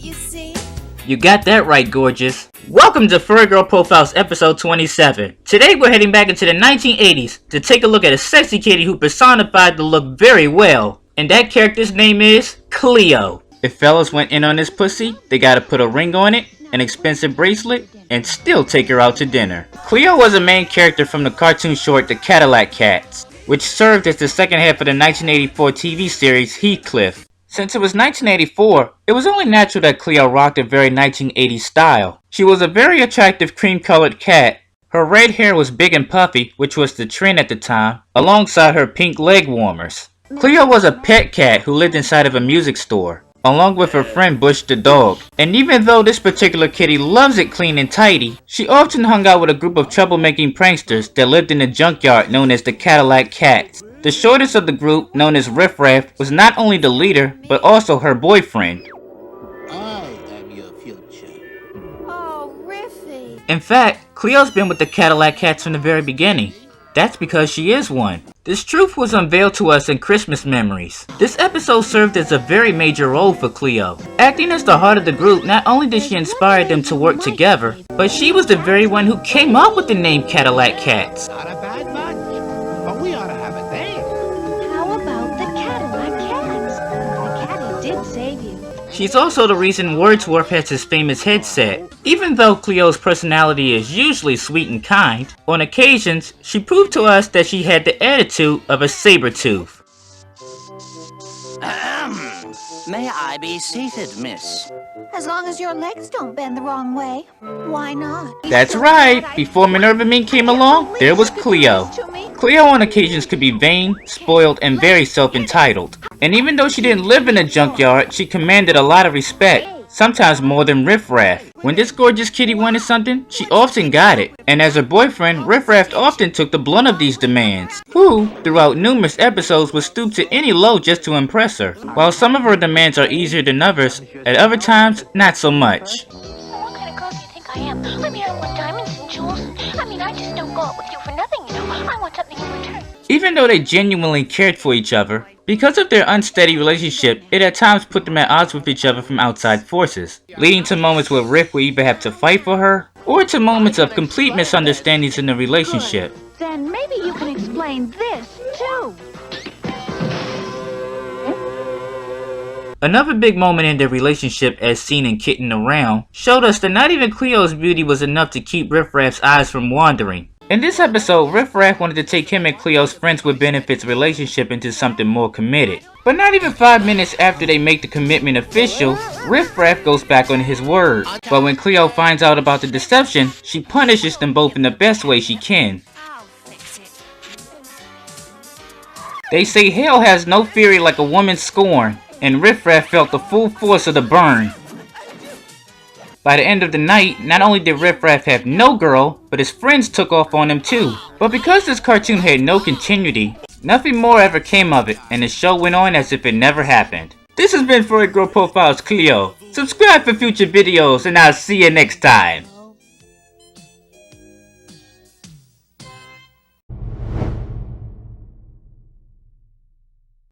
you see? You got that right, gorgeous. Welcome to Furry Girl Profiles episode 27. Today we're heading back into the 1980s to take a look at a sexy kitty who personified the look very well. And that character's name is Cleo. If fellas went in on this pussy, they gotta put a ring on it, an expensive bracelet, and still take her out to dinner. Cleo was a main character from the cartoon short The Cadillac Cats, which served as the second half of the 1984 TV series Heathcliff. Since it was 1984, it was only natural that Cleo rocked a very 1980s style. She was a very attractive cream-colored cat. Her red hair was big and puffy, which was the trend at the time, alongside her pink leg warmers. Cleo was a pet cat who lived inside of a music store, along with her friend Bush the dog. And even though this particular kitty loves it clean and tidy, she often hung out with a group of troublemaking pranksters that lived in a junkyard known as the Cadillac Cats. The shortest of the group, known as Riff Raff, was not only the leader, but also her boyfriend. I am your future. Oh, Riffy. In fact, Cleo's been with the Cadillac Cats from the very beginning. That's because she is one. This truth was unveiled to us in Christmas Memories. This episode served as a very major role for Cleo. Acting as the heart of the group, not only did she inspire them to work together, but she was the very one who came up with the name Cadillac Cats. Not a bad bunch, but we ought to have a dance. How about the Cadillac Cats? The caddy did save you. She's also the reason Wordsworth has his famous headset. Even though Cleo's personality is usually sweet and kind, on occasions, she proved to us that she had the attitude of a saber tooth. May I be seated, miss? As long as your legs don't bend the wrong way, why not? That's right, before Minerva Mink came along, there was Cleo. Cleo on occasions could be vain, spoiled, and very self-entitled. And even though she didn't live in a junkyard, she commanded a lot of respect. Sometimes more than Riff Raff. When this gorgeous kitty wanted something, she often got it. And as her boyfriend, Riff Raff often took the blunt of these demands, who, throughout numerous episodes, would stoop to any low just to impress her. While some of her demands are easier than others, at other times, not so much. What kind of girl do you think I am? I'm here, I want diamonds and jewels. I just don't go out with you for nothing, you know. I want something in return. Even though they genuinely cared for each other, because of their unsteady relationship, it at times put them at odds with each other from outside forces, leading to moments where Riff would either have to fight for her, or to moments of complete misunderstandings in the relationship. Then maybe you can explain this, too. Another big moment in their relationship, as seen in Kitten Around, showed us that not even Cleo's beauty was enough to keep Riff Raff's eyes from wandering. In this episode, Riff Raff wanted to take him and Cleo's friends with benefits relationship into something more committed. But not even 5 minutes after they make the commitment official, Riff Raff goes back on his word. But when Cleo finds out about the deception, she punishes them both in the best way she can. They say hell has no fury like a woman's scorn, and Riff Raff felt the full force of the burn. By the end of the night, not only did Riff Raff have no girl, but his friends took off on him too. But because this cartoon had no continuity, nothing more ever came of it, and the show went on as if it never happened. This has been Furry Girl Profiles Cleo. Subscribe for future videos, and I'll see you next time.